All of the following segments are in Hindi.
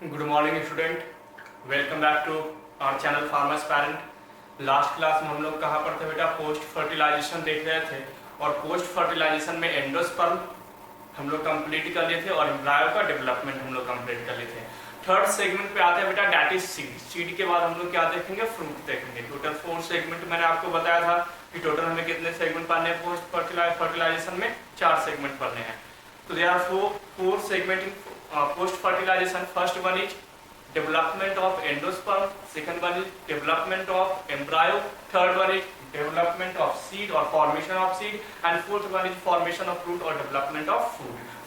Good morning student, welcome back to our channel farmers parent. Last class में हम लोग कहाँ पर थे बेटा? पोस्ट फर्टिलाइजेशन देख रहे थे और पोस्ट फर्टिलाइजेशन में एंडोस्पर्म हम लोग कंप्लीट कर लिए थे और एम्ब्रायो का डेवलपमेंट हम लोग कंप्लीट कर लिए थे। थर्ड सेगमेंट पे आते हैं बेटा, डेट इज सीड। सीड के बाद हम लोग क्या देखेंगे? फ्रूट देखेंगे। टोटल 4 सेगमेंट मैंने आपको बताया था कि टोटल हमें कितने सेगमेंट पढ़ने हैं पोस्ट फर्टिलाइजेशन में? 4 सेगमेंट पढ़ने हैं। तो there are 4 segment in post fertilization. First one is development of endosperm, second one is development of embryo, third one is development of seed or formation of seed, and fourth one is formation of fruit or development of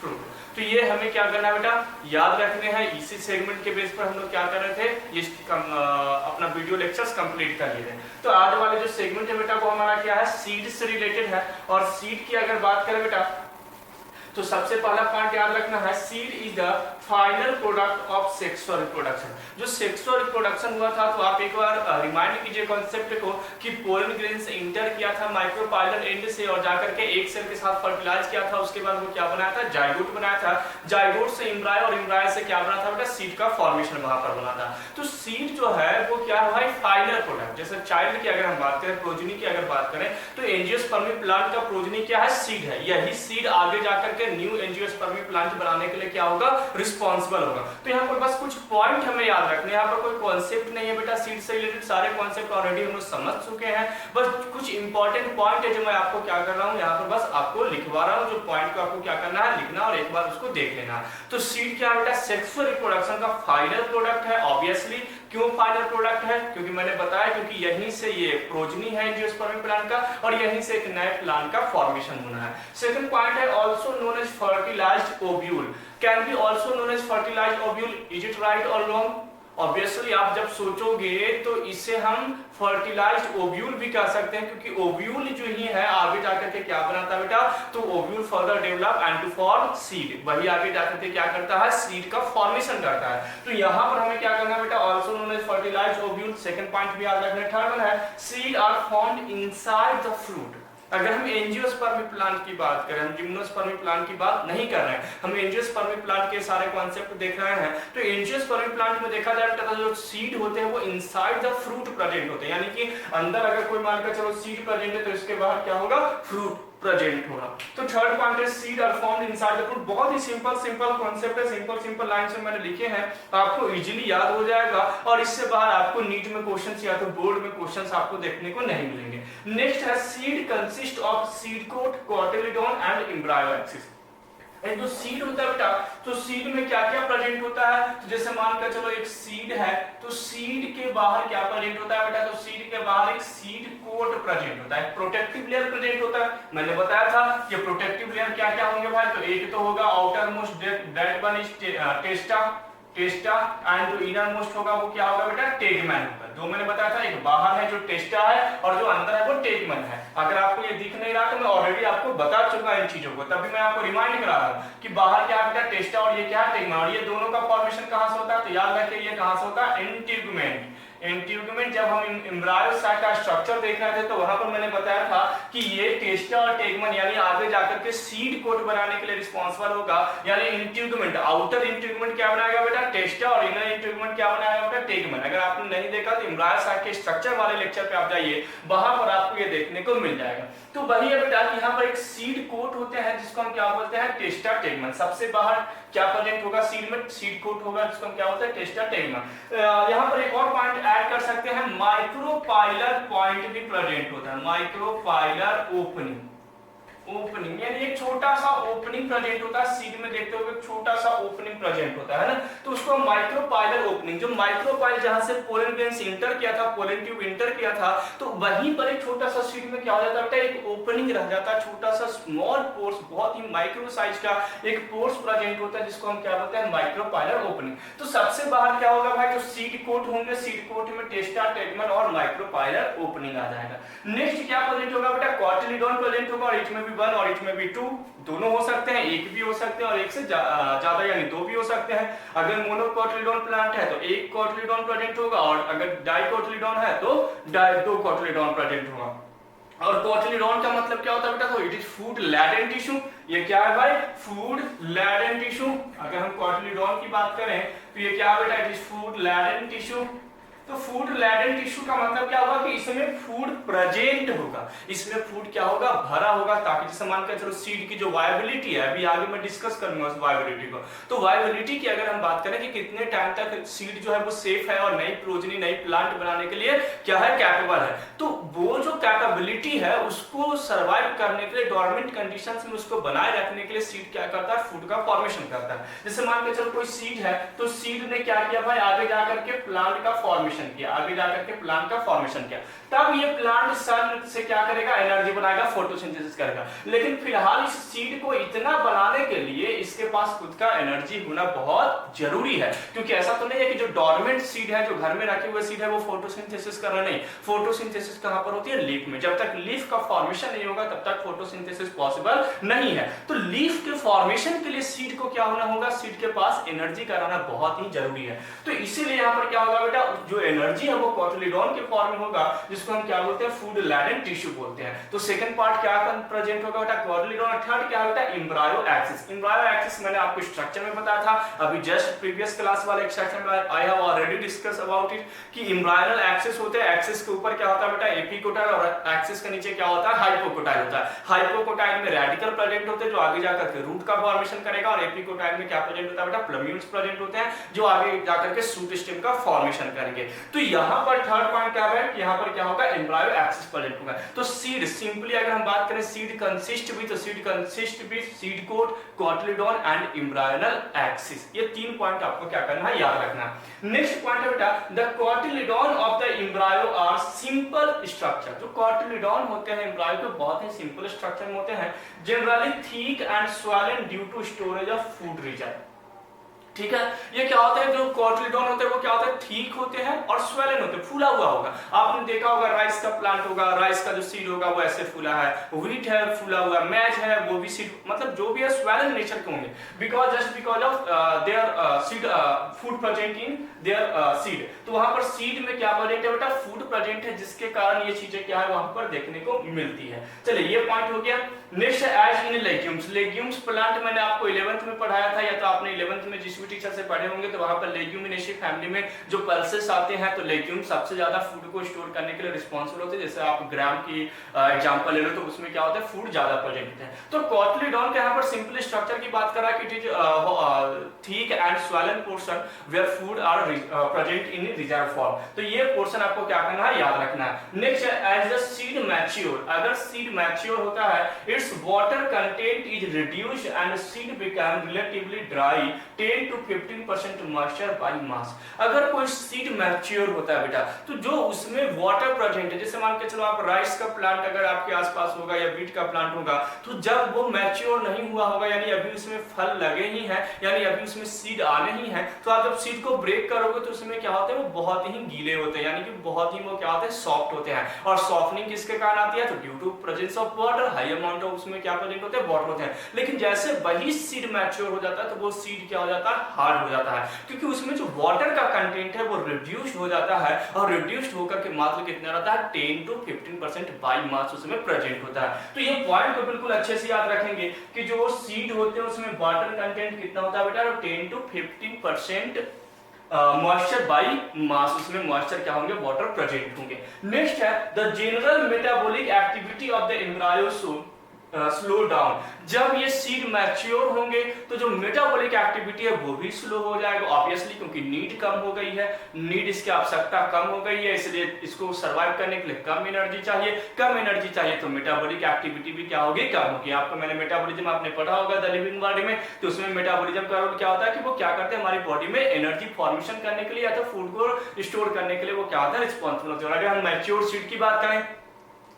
fruit. तो ये हमें क्या करना है बेटा? याद रखने हैं। इसी सेगमेंट के बेस पर हम लोग क्या कर रहे थे? ये अपना वीडियो लेक्चर्स कंप्लीट कर लिए थे। तो आज वाले जो सेगमेंट है बेटा वो हमारा क्या है? सीड से रिलेटेड है। और सीड की अगर बात करें बेटा तो सबसे पहला पॉइंट याद रखना है, seed is the final product of sexual reproduction. जो सेक्सुअल रिप्रोडक्शन हुआ था, तो आप एक बार रिमाइंड कीजिए कॉन्सेप्ट को कि पोलन ग्रेन से इंटर किया था माइक्रोपाइलर एंड से और जाकर के एक सेल के साथ फर्टिलाइज किया था। उसके बाद वो क्या बनाया था? जाइगोट बनाया था। जाइगोट से एम्ब्रायो और एम्ब्रायो से क्या बना था बेटा? सीड का फॉर्मेशन वहां पर बना था। तो सीड जो है वो क्या है भाई? Final product. जैसे चाइल्ड की अगर हम बात करें, प्रोजनी की अगर बात करें, तो एंजियोस्पर्मी प्लांट का प्रोजनी क्या है? सीड है। यही सीड आगे जाकर न्यू एंजियोस्पर्मी प्लांट बनाने के लिए क्या होगा? रिस्पॉन्सिबल होगा। तो यहाँ पर बस कुछ पॉइंट हमें याद रखने हैं। यहाँ पर कोई कॉन्सेप्ट नहीं है बेटा, सीड से रिलेटेड सारे कॉन्सेप्ट ऑलरेडी हम लोग समझ चुके हैं। बस कुछ इंपॉर्टेंट पॉइंट है जो मैं आपको क्या कर रहा हूँ, यहाँ पर बस आपको लिखवा रहा हूँ। जो पॉइंट को आपको क्या करना है? लिखना और एक बार उसको देख लेना। तो सीड क्या बेटा? सेक्सुअल रिप्रोडक्शन का फाइनल प्रोडक्ट है। ऑब्वियसली क्यों फाइनल प्रोडक्ट है? क्योंकि मैंने बताया क्योंकि यहीं से ये प्रोजनी है एंजियोस्पर्मी प्लांट का और यहीं से एक नए प्लांट का फॉर्मेशन होना है। सेकंड पॉइंट है also known as fertilized ovule, can be also known as fertilized ovule. Is it right और रॉन्ग? ऑब्वियसली आप जब सोचोगे तो इसे हम फर्टिलाइज्ड ओव्यूल भी कह सकते हैं, क्योंकि ओव्यूल जो ही है आगे जाकर के क्या बनाता है बेटा? तो ovule further develop and to form seed. वही आगे जाकर के क्या करता है? सीड का फॉर्मेशन करता है। तो यहाँ पर हमें क्या करना है बेटा? Also known as fertilized ovule. Second point भी याद रखना। थर्ड वन है seed are formed inside the fruit. अगर हम एंजियोस्पर्मी प्लांट की बात करें, हम जिम्नोस्पर्मी प्लांट की बात नहीं कर रहे हैं, हम एंजियोस्पर्मी प्लांट के सारे कॉन्सेप्ट देख रहे हैं। तो एंजियोस्पर्मी प्लांट में देखा जाए तो जो सीड होते हैं वो इनसाइड द फ्रूट प्रेजेंट होते हैं, यानी कि अंदर अगर कोई मानकर चलो सीड प्रेजेंट है तो इसके बाहर क्या होगा? फ्रूट प्रेजेंट होगा। तो थर्ड पॉइंट है seed are formed inside the fruit. बहुत ही सिंपल कॉन्सेप्ट है, सिंपल लाइन से मैंने लिखे हैं, आपको इजीली याद हो जाएगा और इससे बाहर आपको नीट में क्वेश्चंस या तो बोर्ड में क्वेश्चंस आपको देखने को नहीं मिलेंगे। नेक्स्ट है seed consist of seed coat, cotyledon and embryo axis. जो सीड होता है बेटा, तो सीड में क्या क्या प्रेजेंट होता है? तो जैसे मानकर चलो एक सीड है, तो सीड के बाहर क्या प्रेजेंट होता है बेटा? तो सीड के बाहर एक सीड कोट प्रेजेंट होता है, प्रोटेक्टिव लेयर प्रेजेंट होता है। मैंने बताया था कि प्रोटेक्टिव लेयर क्या क्या होंगे भाई? तो एक तो होगा outer most, that one is टेस्टा and जो इनर मोस्ट होगा वो क्या होगा बेटा? टेगमैन होगा। जो मैंने बताया था, एक बाहर है जो टेस्टा है और जो अंदर है वो टेगमैन है। अगर आपको ये दिख नहीं रहा तो मैं ऑलरेडी आपको बता चुका इन चीजों को, तभी मैं आपको रिमाइंड करा रहा हूँ कि बाहर क्या है बेटा? टेस्टा और ये क्या है? टेगमैन। और ये दोनों का फॉर्मेशन कहाँ से होता है? तो याद रखिए ये कहाँ से होता है? इंट्यूगमेंट। इंट्यूगमेंट जब हम एम्ब्रायो साइट का स्ट्रक्चर देख रहे थे तो वहां पर मैंने बताया था कि ये टेस्टा और टेगमन यानी आगे जाकर के सीड कोट बनाने के लिए रिस्पॉन्सिबल होगा, यानी इंट्यूगमेंट। आउटर इंट्यूगमेंट क्या बनाएगा बेटा? टेस्टा और इनर इंट्यूगमेंट क्या बनाएगा बेटा? टेगमन। अगर आपने नहीं देखा तो एम्ब्रायो साइट के स्ट्रक्चर वाले लेक्चर पे आप जाइए, वहां पर आपको ये देखने को मिल जाएगा। तो वही है बेटा कि यहाँ पर एक सीड कोट होते हैं जिसको हम क्या बोलते हैं? टेस्टा टेगमन। सबसे बाहर क्या प्रेजेंट होगा? सीड में सीड कोट होगा जिसको हम क्या बोलते हैं? टेस्टा टेगमन। यहाँ पर एक और पॉइंट ऐड कर सकते हैं, माइक्रोपाइलर पॉइंट भी प्रेजेंट होता है। माइक्रोपाइलर ओपनिंग यानी एक छोटा सा ओपनिंग प्रेजेंट होता है। सीड में देखते हो एक छोटा सा ओपनिंग प्रेजेंट होता है ना, तो उसको माइक्रोपाइलर ओपनिंग। जो माइक्रोपाइल जहां से पोलन ग्रेन से इंटर किया था, पोलन ट्यूब इंटर किया था, तो वहीं पर एक छोटा सा सीड में क्या हो जाता है? एक ओपनिंग रह जाता है, छोटा सा स्मॉल पोर्स, बहुत ही माइक्रो साइज का एक पोर्स प्रेजेंट होता है जिसको हम क्या बोलते हैं? Micropylar opening. तो सबसे बाहर क्या होगा भाई? जो सीड कोट होंगे, सीड कोट में टेस्टा टेगमन और माइक्रोपाइलर ओपनिंग आ जाएगा। नेक्स्ट क्या प्रेजेंट होगा बेटा? कोटिलिडोन प्रेजेंट होगा और इसमें 1 और इसमें भी 2, दोनों हो सकते हैं, एक भी हो सकते हैं और एक से ज्यादा यानी 2 भी हो सकते हैं। अगर मोनोकोटिलिडोन प्लांट है तो एक कोटिलिडोन प्रेजेंट होगा और अगर डाइकोटिलिडोन है तो 2 कोटिलिडोन प्रेजेंट होगा। और कोटिलिडोन का मतलब क्या होता है बेटा? तो it is food latent tissue ये क्या है भाई, फूड लैडेन टिश्यू। अगर हम कॉटिलीडॉन की बात करें तो ये क्या बेटा, इट इज फूड लैडेन टिश्यू। तो फूड लैडेन टिश्यू का मतलब क्या होगा कि इसमें फूड प्रेजेंट होगा, इसमें फूड क्या होगा, भरा होगा, ताकि जैसे मानकर चलो सीड की जो वायबिलिटी है, अभी आगे मैं डिस्कस करूंगा उस वायबिलिटी को। तो वायबिलिटी की अगर हम बात करें कि कितने टाइम तक सीड जो है वो सेफ है और नई प्रोजनी नई प्लांट बनाने के लिए क्या है, कैपेबल है, तो वो जो कैपेबिलिटी है उसको सर्वाइव करने के लिए डोरमेंट कंडीशंस में उसको बनाए रखने के लिए सीड क्या करता है, फूड का फॉर्मेशन करता है। जैसे मान के चलो कोई सीड है, तो सीड ने क्या किया भाई, आगे जाकर के प्लांट का फॉर्मेशन किया, आगे जाकर के प्लांट का फॉर्मेशन किया, तब ये प्लांट सन से क्या करेगा, एनर्जी बनाएगा, फोटोसिंथेसिस करेगा। लेकिन फिलहाल इस सीड को इतना बनाने के लिए इसके पास खुद का एनर्जी होना बहुत जरूरी है, क्योंकि ऐसा तो नहीं है कि जो डोरमेंट सीड है, जो घर में रखे हुए सीड है, वो फोटोसिंथेसिस कर रहा नहीं। फोटोसिंथेसिस कहां पर होती है, लीफ में। जब तक लीफ का फॉर्मेशन नहीं होगा तब तक फोटोसिंथेसिस पॉसिबल नहीं है। तो लीफ के फॉर्मेशन के लिए सीड को क्या होना होगा, सीड के पास एनर्जी का रहना बहुत ही जरूरी है। तो इसीलिए यहां पर क्या होगा बेटा, जो एनर्जी है वो कॉटिलीडॉन के फॉर्म में होगा, जिसको हम क्या बोलते हैं, फूड लैडेन टिश्यू बोलते हैं। तो सेकंड पार्ट क्या प्रेजेंट होगा बेटा, कॉटिलीडॉन। थर्ड क्या होता है, एम्ब्रायो एक्सिस। एम्ब्रायो एक्सिस मैंने आपको स्ट्रक्चर में बताया था, अभी जस्ट प्रीवियस क्लास वाले सेक्शन में I have already discuss about it कि एम्ब्रायनल एक्सिस होते हैं। एक्सिस के ऊपर क्या होता है बेटा, एपिकोटाइल, और एक्सिस के नीचे क्या होता है, हाइपोकोटाइल होता है। हाइपोकोटाइल में रेडिकल प्रेजेंट होते हैं जो आगे जाकर के रूट का फॉर्मेशन करेगा, और एपिकोटाइल में क्या प्रेजेंट होता है बेटा, प्लम्यूल्स प्रेजेंट होते हैं जो आगे जाकर के शूट स्टेम का फॉर्मेशन करेंगे। तो यहाँ पर थर्ड पॉइंट क्या है, यहाँ पर क्या होगा, एम्ब्रायो एक्सिस प्रेजेंट होगा। तो सीड सिंपली अगर हम बात करें, seed consist with seed coat, cotyledon and embryonal axis. ये तीन पॉइंट आपको क्या करना है, याद रखना है। नेक्स्ट पॉइंट है बेटा, the cotyledon of the embryo are simple structure. जो कॉटिलीडॉन होते हैं एम्ब्रायो के, बहुत ही सिंपल स्ट्रक्चर में होते हैं, generally thick and swollen due to storage of food reserve. ठीक है, ये क्या होता है, जो कॉटिलीडॉन होते हैं वो क्या होता है, ठीक होते हैं और स्वेलन होते हैं, फूला हुआ होगा। आपने देखा होगा राइस का प्लांट होगा, राइस का जो सीड होगा वो ऐसे फूला है, व्हीट है फूला हुआ, मैच है वो भी सीड, मतलब जो भी है स्वेलन नेचर के होंगे, just because of their seed food present in their seed. तो वहां पर सीड में क्या प्रेजेंट है बेटा, फूड प्रेजेंट है, जिसके कारण ये चीजें क्या है वहां पर देखने को मिलती है। चलिए ये पॉइंट हो गया। Next as in legumes. Legumes plant मैंने आपको 11th में पढ़ाया था, या तो आपने 11th में जिस टीचर से पढ़े होंगे, तो वहां पर लेग्यूमिनेसी फैमिली में जो पल्सेस आते हैं, तो लेग्यूम सबसे ज्यादा फूड को स्टोर करने के लिए रिस्पांसिबल होते हैं। जैसे आप ग्राम की एग्जांपल ले लो, तो उसमें क्या होता है, फूड ज्यादा प्रेजेंट होते हैं। तो कॉटिलीडॉन के यहाँ पर सिंपल स्ट्रक्चर की बात करा कि it is thick and swollen portion where food are present in reserve form. तो ये पोर्शन आपको क्या करना है, याद रखना है। Next as the seed mature. अगर सीड मैच्योर होता है, its water content is reduced and seed become relatively dry, 10 to 15% moisture by mass. अगर कोई सीड मैच्योर होता है बेटा, तो जो उसमें वाटर प्रेजेंट है, जैसे मान के चलो आप राइस का प्लांट अगर आपके आसपास होगा या बीट का प्लांट होगा, तो जब वो मैच्योर नहीं हुआ होगा, यानी अभी उसमें फल लगे ही हैं, यानी अभी उसमें सीड आने ही हैं, तो आप जब सीड को ब्रेक करोगे तो उसमें क्या होता है, वो बहुत ही गीले होते हैं, यानी कि बहुत ही वो क्या होते हैं, सॉफ्ट होते हैं। और सॉफ्टनिंग किसके कारण आती है, तो due to presence of water, high amount of उसमें क्या प्रेजेंट होते हैं, वाटर होते हैं। लेकिन जैसे वही सीड मैच्योर हो जाता है, तो वो सीड क्या हो जाता है, हार्ड हो जाता है, क्योंकि उसमें जो वाटर का कंटेंट है वो रिड्यूस्ड हो जाता है, और रिड्यूस्ड होकर के मात्र कितना रहता है, 10 to 15% बाय मास उसमें प्रेजेंट होता है। तो ये पॉइंट को बिल्कुल अच्छे से याद रखेंगे कि जो सीड होते हैं उसमें वाटर कंटेंट कितना होता है बेटा, 10 to 15% मॉइस्चर बाय मास, उसमें मॉइस्चर क्या होंगे, वाटर प्रेजेंट होंगे। नेक्स्ट है the general metabolic activity of the embryo slow down. जब ये सीड मैच्योर होंगे तो जो मेटाबॉलिक एक्टिविटी है वो भी स्लो हो जाएगा, ऑब्वियसली, क्योंकि नीड कम हो गई है, नीड इसकी आवश्यकता कम हो गई है, इसलिए इसको सर्वाइव करने के लिए कम एनर्जी चाहिए। कम एनर्जी चाहिए तो मेटाबॉलिक एक्टिविटी भी क्या होगी, कम होगी। आपको मैंने मेटाबॉलिज्म आपने पढ़ा होगा द लिविंग बॉडी में, तो उसमें मेटाबॉलिज्म का रोल क्या होता है कि वो क्या करते हैं, हमारी बॉडी में एनर्जी फॉर्मेशन करने के लिए या तो फूड को स्टोर करने के लिए वो क्या होता है, रिस्पॉन्सिबल होते हैं। अगर हम मैच्योर सीड की बात करें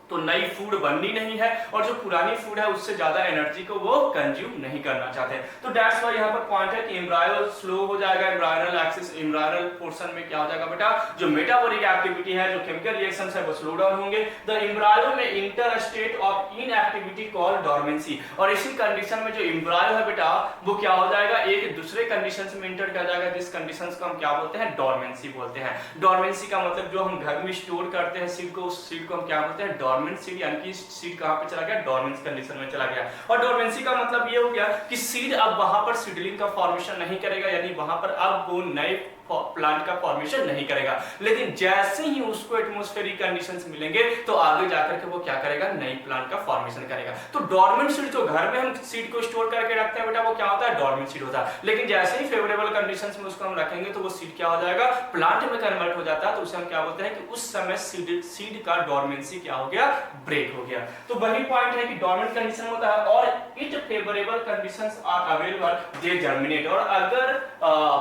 तो नई फूड बननी नहीं है, और जो पुरानी फूड है उससे ज्यादा एनर्जी को वो कंज्यूम नहीं करना चाहते। तो दैट्स व्हाई यहाँ पर पॉइंट है कि एम्ब्रायो स्लो हो जाएगा, एम्ब्रायनल एक्सिस, एम्ब्रायनल पोर्शन में क्या हो जाएगा बेटा, जो मेटाबॉलिक एक्टिविटी है, जो केमिकल रिएक्शंस है वो स्लो डाउन होंगे। द एम्ब्रायो में inter state of inactivity called dormancy, और इसी कंडीशन में जो एम्ब्रायो है बेटा वो क्या हो जाएगा, एक दूसरे कंडीशंस में इंटर कर जाएगा, जिस कंडीशंस को हम क्या बोलते हैं, डोरमेंसी बोलते हैं। डोरमेंसी का मतलब जो हम घर में स्टोर करते हैं सीड को, उस सीड को हम क्या बोलते हैं, डोरमेंट सीड यानी कि सीड कहाँ पे चला गया, डोरमेंस कंडीशन में चला गया। और डोरमेंसी का मतलब ये हो गया कि सीड अब वहां पर सीडलिंग का फॉर्मेशन नहीं करेगा, यानी वहां पर अब वो नए प्लांट का फॉर्मेशन नहीं करेगा, लेकिन जैसे ही उसको एटमॉस्फेरिक कंडीशंस मिलेंगे तो आगे जाकर के वो क्या करेगा, नई प्लांट का फॉर्मेशन करेगा। तो डोरमेंट सीड जो घर में हम सीड को स्टोर करके रखते हैं बेटा वो क्या होता है, डोरमेंट सीड होता है। लेकिन जैसे ही फेवरेबल कंडीशंस में उसको हम रखेंगे तो वो सीड क्या हो जाएगा, प्लांट में कन्वर्ट हो जाता है। तो उसे हम क्या बोलते हैं कि उस समय सीड का डोरमेंसी क्या हो गया, ब्रेक हो गया। तो वही पॉइंट है कि डोरमेंट कंडीशन होता है और it favourable conditions are available they germinate. और अगर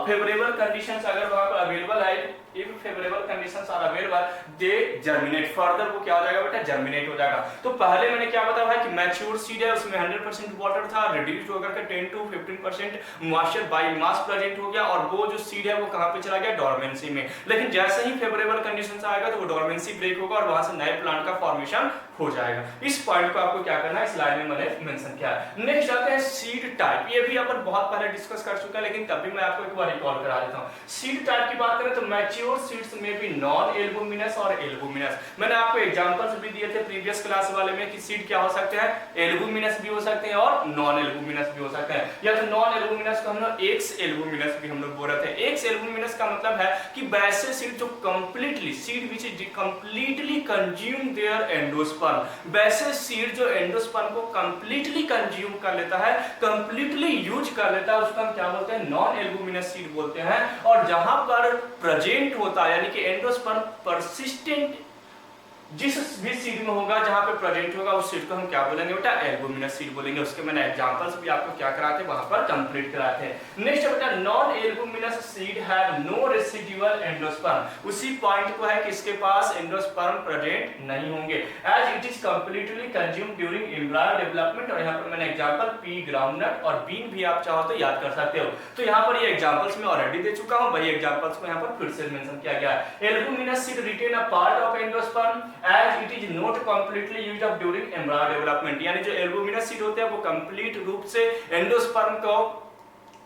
फेवरेबल कंडीशंस अगर वहां पर अवेलेबल है, if favorable conditions are available they germinate further, वो क्या हो जाएगा बेटा, जर्मिनेट हो जाएगा। तो पहले मैंने क्या बताया है कि मैच्योर सीड है उसमें 100% वाटर था, रिड्यूस्ड होकर के 10 to 15% moisture by mass present हो गया और वो जो सीड है वो कहां पे चला गया, डोरमेंसी में। लेकिन जैसे ही फेवरेबल कंडीशंस आएगा तो वो डोरमेंसी ब्रेक होगा और वहां से नए प्लांट का फॉर्मेशन हो जाएगा। इस पॉइंट को आपको क्या करना है, स्लाइड में मैंने मेंशन किया है। नेक्स्ट आते हैं सीड टाइप। ये भी अपन बहुत पहले डिस्कस कर चुका है लेकिन तब भी मैं आपको एक बार रिकॉल करा देता हूं। सीड टाइप की बात करें तो मैच्योर सीड्स में भी नॉन एल्बुमिनस और एल्बुमिनस। मैंने आपको एग्जांपल्स भी दिए थे प्रीवियस क्लास वाले में कि सीड क्या हो सकते हैं, एल्बुमिनस भी हो सकते हैं और नॉन एल्बुमिनस भी हो सकते हैं। या तो नॉन एल्बुमिनस को हम लोग एक्स एल्बुमिनस भी हम लोग बोल रहे थे। एक्स एल्बुमिनस का मतलब है कि वैसे सीड जो completely seed which is completely consume their endosperm, वैसे सीड जो एंडोस्पर्म को कंप्लीटली कंज्यूम कर लेता है, कंप्लीटली यूज कर लेता है, उसको हम क्या बोलते हैं, नॉन एल्बुमिनस सीड बोलते हैं। और जहां पर प्रेजेंट होता है यानी कि एंडोस्पर्म परसिस्टेंट जिस भी सीड में होगा, जहां पे प्रेजेंट होगा उस सीड को हम क्या बोलेंगे बेटा, एल्बुमिनस सीड बोलेंगे। उसके मैंने एग्जांपल्स भी आपको क्या कराते हैं वहां पर कंप्लीट कराते हैं। नेक्स्ट बेटा non albuminous seed have no residual endosperm. उसी पॉइंट को है कि इसके पास एंडोस्पर्म प्रेजेंट नहीं होंगे as it is completely consume during embryo development. और यहां पर मैंने एग्जांपल पी ग्राउंडनट और बीन भी आप चाहो तो याद कर सकते हो। तो यहां पर ये एग्जांपल्स मैं ऑलरेडी दे चुका हूं, वही एग्जांपल्स को यहां पर फिर से मेंशन किया गया है। Albuminous seed retain a part of endosperm as it is not completely used up during embryo development। यानी जो एल्बुमिनस सीड होते हैं वो कंप्लीट रूप से एंडोस्पर्म को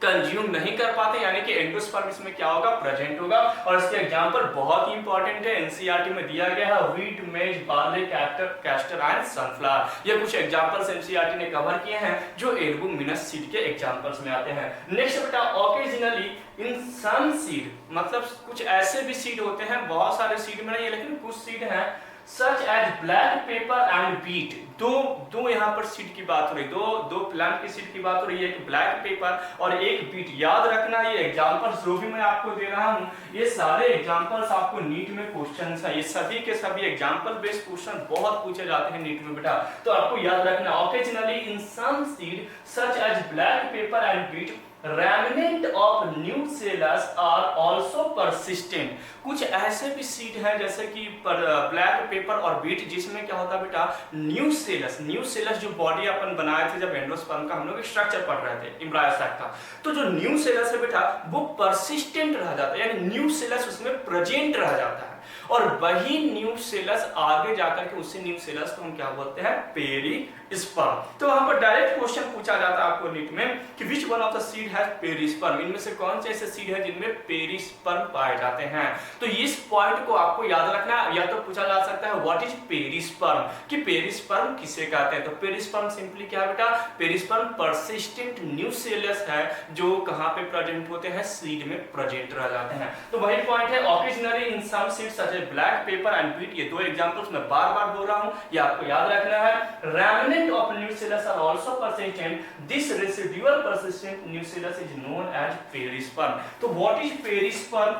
कंज्यूम नहीं कर पाते, यानी कि एंडोस्पर्म इसमें क्या होगा, प्रेजेंट होगा। और इसके एग्जांपल बहुत ही इंपॉर्टेंट है, एनसीईआरटी में दिया गया है, व्हीट, मेज, बार्ले, कैस्टर एंड सनफ्लावर। ये कुछ एग्जांपल्स एनसीईआरटी ने कवर किए हैं जो एल्बुमिनस सीड के एग्जांपल्स में आते हैं। नेक्स्ट बेटा ऑकेजनली इन सम सीड, मतलब कुछ ऐसे भी सीड होते हैं, बहुत सारे सीड में नहीं है लेकिन कुछ सीड हैं such as black pepper and beet. दो यहाँ पर सीड की बात हो रही, दो प्लांट की सीड की बात हो रही है, एक ब्लैक पेपर और एक बीट। याद रखना ये एग्जांपल्स जो भी मैं आपको दे रहा हूँ ये सारे एग्जांपल्स आपको नीट में क्वेश्चंस है, ये सभी के सभी एग्जांपल बेस्ड क्वेश्चन बहुत पूछे जाते हैं नीट में बेटा, तो आपको याद रखना। Occasionally in some seed such as black pepper and beet remnant of nucellus are also persistent। कुछ ऐसे भी सीड हैं जैसे कि ब्लैक पेपर और बीट जिसमें क्या होता है बेटा, न्यूसेलस जो बॉडी अपन बनाए थे जब एंडोस्पर्म का हम लोग स्ट्रक्चर पढ़ रहे थे एम्ब्रायो साइट का, तो जो न्यूसेलस है बेटा वो परसिस्टेंट रह जाता है, यानी न्यूसेलस उसमें प्रेजेंट रह जाता है। और वही न्यूसेलस आगे जाकर के उसी न्यूसेलस को हम क्या बोलते हैं, पेरिस्पर्म। तो वहां पर डायरेक्ट क्वेश्चन पूछा जाता है आपको नीट में कि which one of the seed has perisperm, इनमें से कौन से ऐसे सीड है जिनमें पेरिस्पर्म पाए जाते हैं। तो इस पॉइंट को आपको याद रखना, या तो पूछा जा सकता है व्हाट इज पेरिस्पर्म, कि पेरिस्पर्म किसे कहते हैं। तो पेरिस्पर्म सिंपली क्या है बेटा, पेरिस्पर्म परसिस्टेंट न्यूसेलस है जो कहां पे प्रेजेंट होते हैं, सीड में प्रेजेंट रह जाते हैं। तो वही पॉइंट है occasionally in some seeds such as black pepper and beet. ये दो एग्जांपल्स मैं बार-बार बोल रहा हूं, ये आपको याद रखना है। remnant of nucellus are also persistent, this residual persistent nucellus is known as perisperm। तो what is perisperm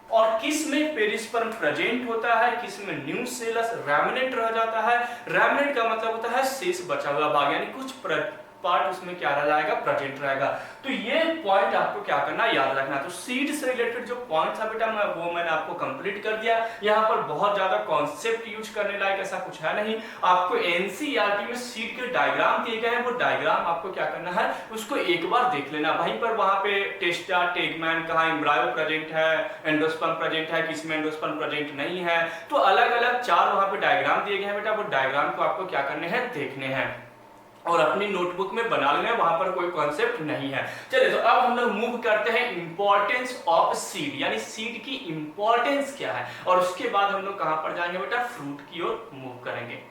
और किस में पेरिस्पर्म प्रेजेंट होता है, किस में न्यूसेलस रेमिनेंट रह जाता है। रेमिनेंट का मतलब होता है शेष बचा हुआ भाग, यानी कुछ पार्ट उसमें क्या रह जाएगा, प्रेजेंट रहेगा। तो ये पॉइंट आपको क्या करना, याद रखना। तो सीड से रिलेटेड जो पॉइंट था बेटा वो मैंने आपको कंप्लीट कर दिया। यहाँ पर बहुत ज्यादा कॉन्सेप्ट यूज करने लायक ऐसा कुछ है नहीं। आपको एनसीईआरटी में सीड के डायग्राम दिए गए हैं, वो डायग्राम आपको क्या करना है, उसको एक बार देख लेना। वहीं पर वहां पे टेस्टा, टेगमैन, कहाँ एम्ब्रायो प्रेजेंट है, एंडोस्पर्म प्रेजेंट है, किसमें एंडोस्पर्म प्रेजेंट नहीं है, तो अलग अलग 4 वहां पे डायग्राम दिए गए हैं बेटा, वो डायग्राम को आपको क्या करने हैं, देखने हैं। और अपनी नोटबुक में बना लेना, वहां पर कोई कॉन्सेप्ट नहीं है। चलिए तो अब हम लोग मूव करते हैं इंपॉर्टेंस ऑफ सीड, यानी सीड की इंपॉर्टेंस क्या है, और उसके बाद हम लोग कहां पर जाएंगे बेटा, फ्रूट की ओर मूव करेंगे।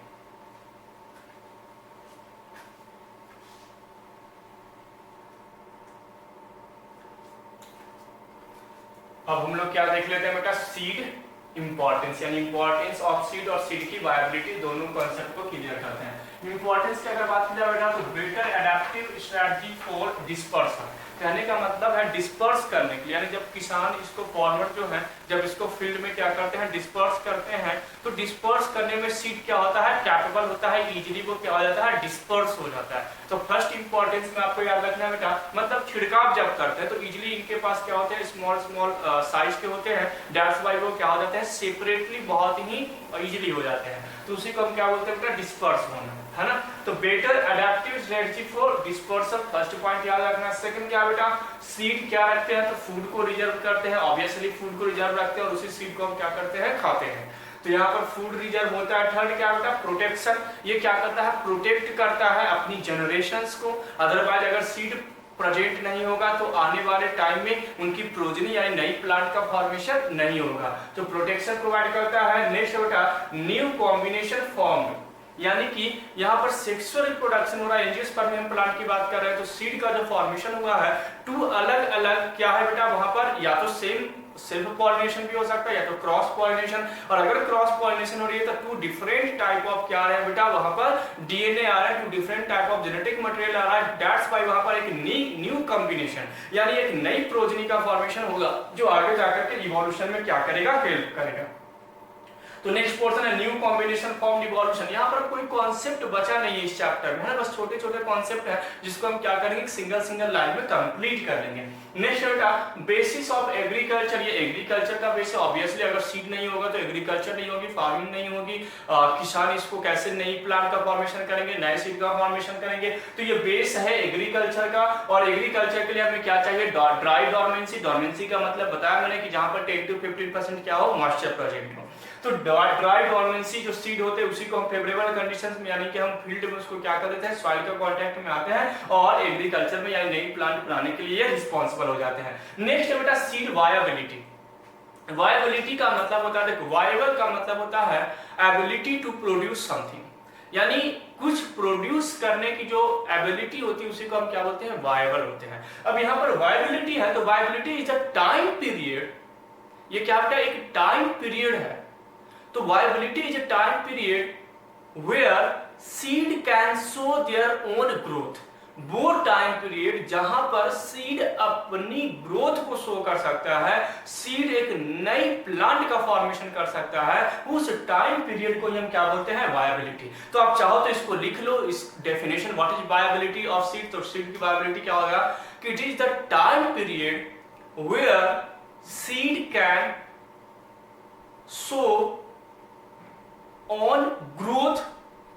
अब हम लोग क्या देख लेते हैं बेटा, सीड इंपॉर्टेंस, यानी इंपॉर्टेंस ऑफ सीड और सीड की वायबिलिटी, दोनों कॉन्सेप्ट को क्लियर करते हैं। इंपॉर्टेंस की अगर बात की जाए बेटा, तो better adaptive strategy for dispersion, कहने का मतलब है डिस्पर्स करने के लिए, यानी जब किसान इसको फॉर्मर जो है जब इसको फील्ड में क्या करते हैं, डिस्पर्स करते हैं, तो डिस्पर्स करने में सीड क्या होता है, कैपेबल होता है, इजीली वो क्या हो जाता है, डिस्पर्स हो जाता है। तो फर्स्ट इंपॉर्टेंस में आपको याद रखना है बेटा, मतलब छिड़काव जब करते हैं तो इजीली इनके पास क्या होते हैं, स्मॉल स्मॉल साइज के होते हैं, दैट्स व्हाई वो क्या हो जाते हैं, सेपरेटली बहुत ही इजीली हो जाते हैं, तो उसी को हम क्या बोलते हैं बेटा, डिस्पर्स होना, है ना। तो better adaptive strategy for dispersal, first point याद रखना। सेकंड क्या बेटा, सीड क्या रखते हैं, तो फूड को रिजर्व करते हैं, ऑब्वियसली फूड को रिजर्व रखते हैं और उसी सीड को हम क्या करते हैं, खाते हैं, तो यहाँ पर फूड रिजर्व होता है। थर्ड क्या बेटा, प्रोटेक्शन, ये क्या करता है, प्रोटेक्ट करता है अपनी जनरेशंस को, अदरवाइज अगर सीड प्रेजेंट नहीं होगा तो आने वाले टाइम में उनकी प्रोजनी यानी नई प्लांट का फॉर्मेशन नहीं होगा, तो प्रोटेक्शन प्रोवाइड करता है। नेक्स्ट बेटा, न्यू कॉम्बिनेशन फॉर्म, यानी कि यहाँ पर सेक्सुअल रिप्रोडक्शन हो रहा है, एंजियोस्पर्मियम प्लांट की बात कर रहे हैं, तो सीड का जो फॉर्मेशन हुआ है टू अलग अलग क्या है बेटा, वहां पर या तो सेम सेल्फ पॉलिनेशन भी हो सकता है या तो क्रॉस पॉलिनेशन, और अगर क्रॉस पॉलिनेशन हो रही है तो टू डिफरेंट टाइप ऑफ क्या है बेटा, वहां पर डीएनए आ रहा है, two different type of genetic material आ रहा है, दैट्स व्हाई वहां पर एक न्यू कॉम्बिनेशन यानी एक नई प्रोजनी का फॉर्मेशन होगा जो आगे जाकर के इवोल्यूशन में क्या करेगा, हेल्प करेगा। तो नेक्स्ट पोर्शन है न्यू कॉम्बिनेशन फॉर्म इवोल्यूशन, यहाँ पर कोई कॉन्सेप्ट बचा नहीं है इस चैप्टर में, है ना, बस छोटे छोटे कॉन्सेप्ट है जिसको हम क्या करेंगे, सिंगल सिंगल लाइन में कंप्लीट कर लेंगे। नेक्स्ट बेटा, बेसिस ऑफ एग्रीकल्चर, ये एग्रीकल्चर का बेस है, ऑब्वियसली अगर सीड नहीं होगा तो एग्रीकल्चर नहीं होगी, फार्मिंग नहीं होगी, किसान इसको कैसे नई प्लांट का फॉर्मेशन करेंगे, नए सीड का फॉर्मेशन करेंगे, तो ये बेस है एग्रीकल्चर का। और एग्रीकल्चर के लिए हमें क्या चाहिए, ड्राई डोरमेंसी, डोरमेंसी का मतलब बताया मैंने कि जहां पर 10 to 15% क्या हो, मॉइस्चर प्रेजेंट हो, तो ड्राई डोरमेंसी जो सीड होते हैं उसी को हम फेवरेबल कंडीशंस में यानी कि हम फील्ड में उसको क्या कर देते हैं, सॉइल के कांटेक्ट में आते हैं और एग्रीकल्चर में यानी नई प्लांट बनाने के लिए रिस्पांसिबल हो जाते हैं। नेक्स्ट है बेटा सीड वायबिलिटी, वायबिलिटी का मतलब होता है, देखो वायबल का मतलब होता है एबिलिटी टू प्रोड्यूस समथिंग, यानी कुछ प्रोड्यूस करने की जो एबिलिटी होती है उसी को हम क्या बोलते हैं, वायबल होते हैं। अब यहाँ पर वायबिलिटी है तो viability is a time period, ये क्या बेटा, एक टाइम पीरियड है, तो viability is a time period where seed can show their own growth, वो टाइम पीरियड जहां पर सीड अपनी ग्रोथ को शो कर सकता है, सीड एक नई प्लांट का फॉर्मेशन कर सकता है, उस टाइम पीरियड को हम क्या बोलते हैं, वायबिलिटी। तो आप चाहो तो इसको लिख लो, इस definition, what is viability of seed, तो सीड की वायबिलिटी क्या होगा कि it is the time period where seed can show on growth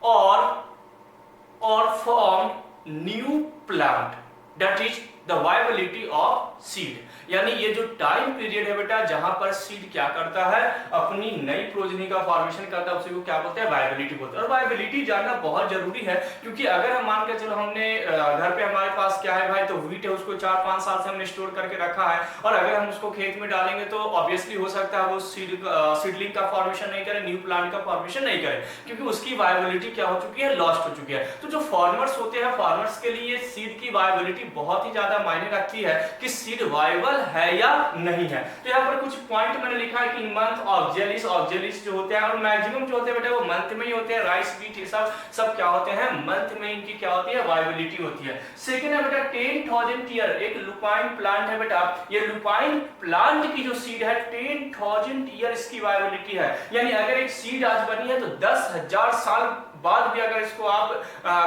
or form new plant, that is the viability of seed, यानी ये जो टाइम पीरियड है बेटा जहां पर सीड क्या करता है, अपनी नई प्रोजनी का फॉर्मेशन करता है, उसी को क्या बोलते हैं, वायबिलिटी बोलते हैं। और वायबिलिटी जानना बहुत जरूरी है, क्योंकि अगर हम मान के चलो हमने घर पे हमारे पास क्या है भाई, तो व्हीट है, उसको 4-5 साल से हमने स्टोर करके रखा है, और अगर हम उसको खेत में डालेंगे तो ऑब्वियसली हो सकता है वो सीडलिंग का फॉर्मेशन नहीं करे, न्यू प्लांट का फॉर्मेशन नहीं करे, क्योंकि उसकी वायबिलिटी क्या हो चुकी है, लॉस्ट हो चुकी है। तो जो फार्मर्स होते हैं, फार्मर्स के लिए सीड की वायबिलिटी बहुत ही ज्यादा मायने रखती है कि सीड वायबल है या नहीं है। तो यहाँ पर कुछ पॉइंट मैंने लिखा है कि मंथ ऑक्जेलिस जो होते हैं, और मैक्सिमम जो होते हैं बेटा वो मंथ में ही होते हैं, राइस बीट ये सब क्या होते हैं, मंथ में इनकी क्या होती है, वायबिलिटी होती है। सेकंड है बेटा 10,000 ईयर, एक लुपाइन प्लांट है बेटा, ये लुपाइन प्लांट की जो सीड है 10,000 ईयर इसकी वायबिलिटी है, यानी अगर एक सीड आज बनी है तो 10,000 साल बाद भी अगर इसको आप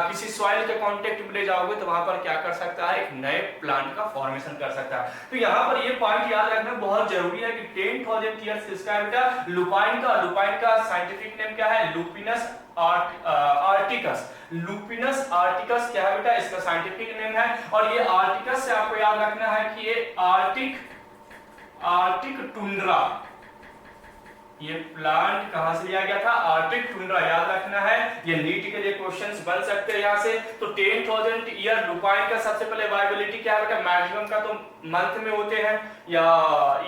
किसी सॉइल के कांटेक्ट में ले जाओगे तो वहां पर क्या कर सकता है, एक नए प्लांट का फॉर्मेशन कर सकता है। तो यहाँ पर ये पॉइंट याद रखना बहुत जरूरी है कि 10,000 ईयर्स इसका बेटा लुपाइन का साइंटिफिक नेम क्या है, लुपिनस आर्टिकस, लुपिनस आर्टिकस क्या है बेटा, इसका साइंटिफिक नेम है। और ये आर्टिकस से आपको याद रखना है कि ये आर्टिक टुंड्रा, ये प्लांट कहां से लिया गया था? आर्टिक टुंड्रा, याद रखना है, ये नीट के लिए क्वेश्चंस बन सकते हैं यहाँ से। तो 10,000 ईयर लुपाइन का सबसे पहले वायबिलिटी क्या है बेटा? मैक्सिमम का तो मंथ में होते हैं या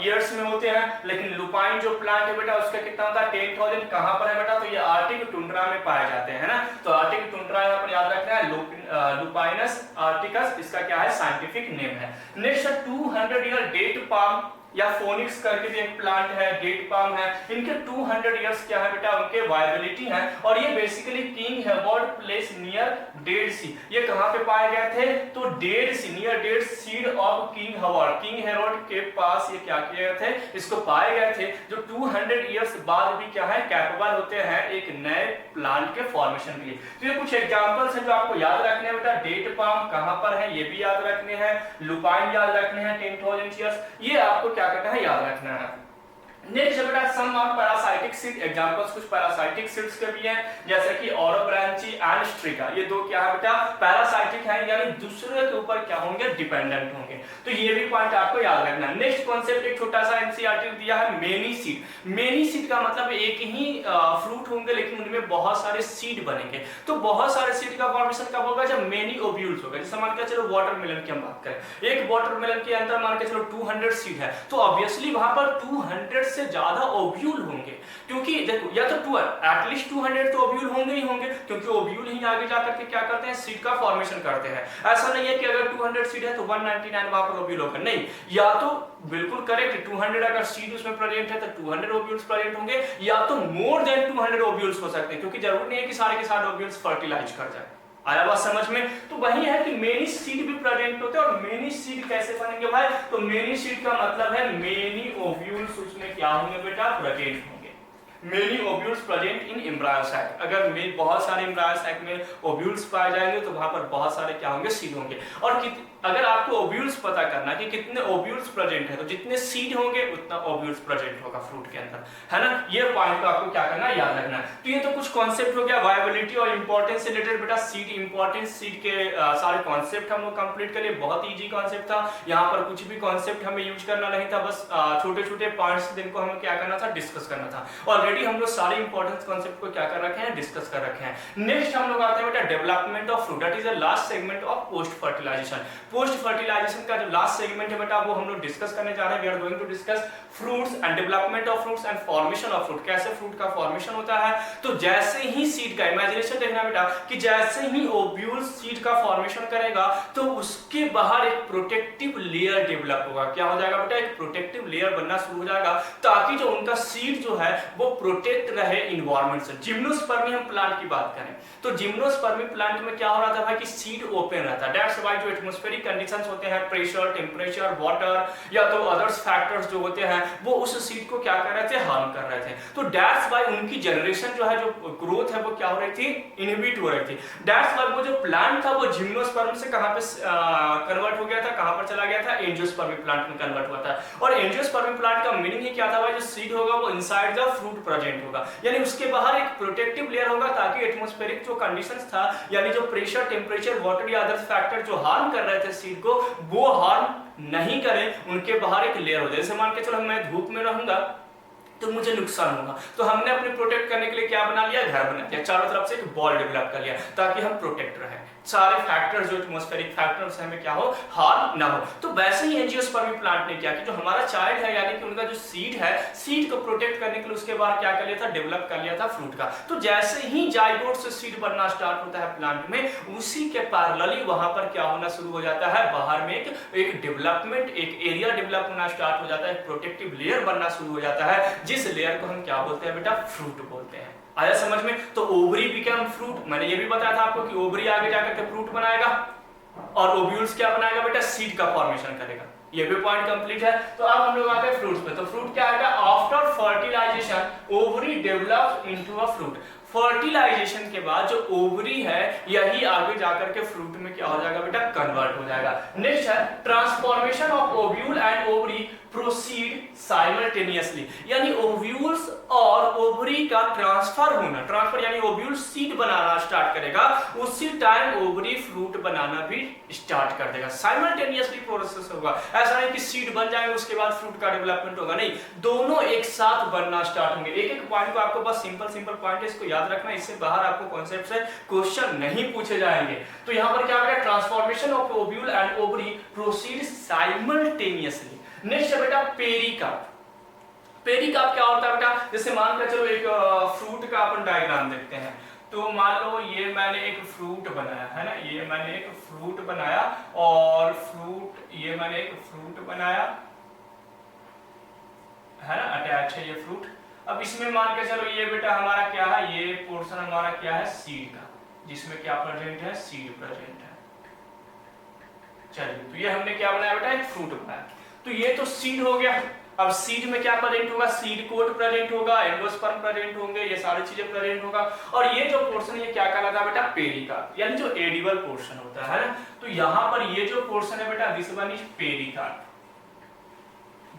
ईयर्स में होते हैं, लेकिन लुपाइन जो प्लांट है बेटा उसका कितना होता है? 10,000। कहां पर है बेटा? तो ये आर्टिक टुंड्रा में पाए जाते हैं ना। तो आर्टिक टुंड्रा यहाँ पर याद रखना है, लुपाइनस आर्टिकस इसका क्या है? साइंटिफिक नेम है। नेक्स्ट 200 ईयर डेट पाम या फोनिक्स करके भी एक प्लांट है, डेट पाम है, इनके 200 इयर्स क्या है बेटा? उनके वायबिलिटी है। और ये basically King Herod place near Dead Sea, ये कहां पे पाए गए थे? तो Dead Sea, near Dead Sea of King Herod, King Herod के पास ये क्या किए गए थे? इसको पाए गए थे, जो 200 इयर्स बाद भी क्या है? कैपेबल होते हैं एक नए प्लांट के फॉर्मेशन के लिए। तो ये कुछ एग्जांपल्स हैं जो आपको याद रखने हैं बेटा। डेट पाम कहां पर है ये भी याद रखने हैं, लुपाइन याद रखने हैं 10,000 इयर्स, ये आपको क्या करना है? याद रखना है। नेक्स्ट बेटा सम ऑफ पैरासाइटिक सीड, एग्जांपल्स कुछ पैरासाइटिक सीड्स के भी हैं, जैसे कि ओरोब्रांची एंड स्ट्रिका। ये दो क्या है बेटा? पैरासाइटिक हैं, यानी दूसरे के ऊपर क्या होंगे? डिपेंडेंट होंगे। तो ये भी पॉइंट आपको याद रखना है। नेक्स्ट कॉन्सेप्ट एक छोटा सा एनसीईआरटी दिया है, मेनी सीड। मेनी सीड का मतलब एक ही फ्रूट होंगे लेकिन उनमें बहुत सारे सीड बनेंगे। तो बहुत सारे सीड का फॉर्मेशन कब होगा? जब मेनी ओव्यूल्स होगा। जैसे मान के चलो वाटरमेलन की हम बात करें, एक वाटरमेलन के अंदर मान के चलो 200 सीड है, तो ऑब्वियसली वहां पर 200 से ज्यादा ओव्यूल होंगे, क्योंकि देखो या तो एटलीस्ट 200 तो ओव्यूल होंगे ही होंगे, क्योंकि ओव्यूल ही आगे जाकर के क्या करते हैं? सीड का फॉर्मेशन करते हैं। ऐसा नहीं है कि अगर 200 सीड है तो 199 वहां पर ओव्यूल होगा, नहीं। या तो बिल्कुल करेक्ट 200 अगर सीड उसमें प्रेजेंट है तो 200 ओव्यूल्स प्रेजेंट होंगे, या तो मोर देन 200 ओव्यूल्स हो सकते हैं, क्योंकि जरूर नहीं है कि सारे के सारे ओव्यूल्स फर्टिलाइज कर जाए। आया बात समझ में? तो वही है कि मेनी सीड भी प्रेजेंट होते हैं। और मेनी सीड कैसे बनेंगे भाई? तो मेनी सीड का मतलब है मेनी ओव्यूल्स उसमें क्या होंगे बेटा? प्रेजेंट होंगे। Many ovules present in embryo sac, अगर बहुत सारे एम्ब्रायो सैक में ओव्यूल्स पाए जाएंगे तो वहां पर बहुत सारे क्या होंगे? सीड होंगे। और अगर आपको ओव्यूल्स पता करना कि कितने ओव्यूल्स प्रेजेंट है, तो जितने सीड होंगे उतना ओव्यूल्स प्रेजेंट होगा फ्रूट के अंदर, है ना। ये पॉइंट को आपको क्या करना है? याद रखना है। तो ये तो कुछ कॉन्सेप्ट हो गया वायबिलिटी और इंपॉर्टेंस से रिलेटेड बेटा। सीड इंपॉर्टेंस, सीड के सारे कॉन्सेप्ट हम लोग कंप्लीट कर लिए। बहुत इजी कॉन्सेप्ट था, यहाँ पर कुछ भी कॉन्सेप्ट हमें यूज करना नहीं था, बस छोटे छोटे पॉइंट्स जिनको हमें क्या करना था? डिस्कस करना था। ऑलरेडी हम लोग सारे इंपॉर्टेंस कॉन्सेप्ट को क्या कर रखे हैं? डिस्कस कर रखे हैं। नेक्स्ट हम लोग आते हैं बेटा development of fruit, that is the last segment of post fertilization. Post fertilization का जो लास्ट सेगमेंट है बेटा वो हम लोग डिस्कस करने जा रहे हैं। We are going to discuss fruits and development of fruits and formation of fruit, कैसे फ्रूट का फॉर्मेशन होता है। तो जैसे ही सीड का इमेजिनेशन देखना बेटा कि जैसे ही ओव्यूल सीड का फॉर्मेशन करेगा तो उसके बाहर एक प्रोटेक्टिव लेयर डेवलप होगा। क्या हो जाएगा बेटा? एक प्रोटेक्टिव लेयर बनना शुरू हो जाएगा, ताकि जो उनका सीड जो है वो प्रोटेक्ट रहे इन्वायरमेंट से। जिम्नोस्पर्मी हम प्लांट की बात करें तो जिम्नोस्पर्मी प्लांट में क्या हो रहा था भाई कि सीड ओपन रहता है। दैट्स व्हाई जो एटमॉस्फेरिक कंडीशंस होते हैं, प्रेशर, टेम्परेचर, वाटर या तो अदर्स फैक्टर्स जो होते हैं वो उस सीड को क्या कर रहे थे? हार्म कर रहे थे। तो दैट्स व्हाई उनकी जनरेशन जो है, जो ग्रोथ है वो क्या हो रही थी? इनहिबिट हो रही थी। दैट्स व्हाई वो जो प्लांट था वो जिम्नोस्पर्म से कहां पे कन्वर्ट हो गया था? कहां पर चला गया था? एंजियोस्पर्मी प्लांट में कन्वर्ट हुआ था। और एंजियोस्पर्मी प्लांट का मीनिंग ही क्या था भाई? जो सीड होगा वो इनसाइड द फ्रूट प्रेजेंट होगा, यानी उसके बाहर एक प्रोटेक्टिव लेयर होगा, ताकि एटमॉस्फेरिक जो कंडीशंस था, यानी जो प्रेशर, टेम्परेचर, वाटर या अदर्स फैक्टर जो हार्म कर रहे थे सीड को, वो हार्म नहीं करें, उनके बाहर एक लेयर हो। जैसे मान के चलो मैं धूप में रहूंगा तो मुझे नुकसान होगा, तो हमने अपने प्रोटेक्ट करने के लिए क्या बना लिया? घर बना लिया, चारों तरफ से एक बॉल डेवलप कर लिया, ताकि हम प्रोटेक्ट रहें। सारे फैक्टर्स जो एटमॉस्फेरिक फैक्टर्स हमें क्या हो? हार्म ना हो। तो वैसे ही एंजियोस्पर्मी प्लांट ने क्या कि जो हमारा चाइल्ड है, यानी कि उनका जो सीड है, सीड को प्रोटेक्ट करने के लिए उसके बाद क्या कर लिया था? डेवलप कर लिया था फ्रूट का। तो जैसे ही जाइगोट से सीड बनना स्टार्ट होता है प्लांट में, उसी के पैरेलली वहां पर क्या होना शुरू हो जाता है? बाहर में एक डेवलपमेंट, एक एरिया डेवलप होना स्टार्ट हो जाता है, एक प्रोटेक्टिव लेयर बनना शुरू हो जाता है, जिस लेयर को हम क्या बोलते हैं बेटा? फ्रूट बोलते हैं। आया समझ में? तो ओवरी बिकम फ्रूट, मैंने ये भी बताया था आपको कि ओवरी आगे जाकर के फ्रूट बनाएगा और ओव्यूल्स क्या बनाएगा बेटा? सीड का फॉर्मेशन करेगा। ये भी पॉइंट कंप्लीट है। तो अब हम लोग आते हैं फ्रूट्स पे। तो फ्रूट क्या आएगा? After fertilization ovary develops into a fruit. Fertilization के बाद जो ओवरी है यही आगे जाकर के फ्रूट में क्या हो जाएगा बेटा? कन्वर्ट हो जाएगा। नेक्स्ट है transformation of ovule and ovary proceed simultaneously, यानी ओव्यूल्स और ओवरी का ट्रांसफर होना, ट्रांसफर यानी ओव्यूल सीड बनाना स्टार्ट करेगा, उसी टाइम ओवरी फ्रूट बनाना भी स्टार्ट कर देगा। साइमल्टेनियसली प्रोसेस होगा, ऐसा नहीं कि सीड बन जाएंगे उसके बाद फ्रूट का डेवलपमेंट होगा, नहीं, दोनों एक साथ बनना स्टार्ट होंगे। एक एक पॉइंट को आपको बस सिंपल पॉइंट है, इसको याद रखना, इससे बाहर आपको कॉन्सेप्ट से क्वेश्चन नहीं पूछे जाएंगे। तो यहाँ पर क्या होगा, transformation of ovule and ovary proceed simultaneously. Next है बेटा पेरिकार्प। पेरिकार्प क्या होता है बेटा, जैसे मान कर चलो एक फ्रूट का अपन डायग्राम देखते हैं, तो मान लो ये मैंने एक फ्रूट बनाया है ना, ये मैंने एक फ्रूट बनाया और ये मैंने एक फ्रूट बनाया है ना, अटैच है ये फ्रूट। अब इसमें मान के चलो ये बेटा हमारा क्या है, ये पोर्शन हमारा क्या है, सीड का, जिसमें क्या प्रेजेंट है, सीड प्रेजेंट है। चलिए, तो ये हमने क्या बनाया बेटा, एक फ्रूट बनाया, तो ये तो सीड हो गया। अब सीड में क्या प्रेजेंट होगा, सीड कोट प्रेजेंट होगा, एंडोस्पर्म प्रेजेंट होंगे, ये सारी चीजें प्रेजेंट होगा। और ये जो पोर्शन ये क्या कहलाता है बेटा, पेरिकार्प, यानी जो एडिबल पोर्शन होता है ना। तो यहाँ पर ये जो पोर्शन है बेटा, this one is pericarp,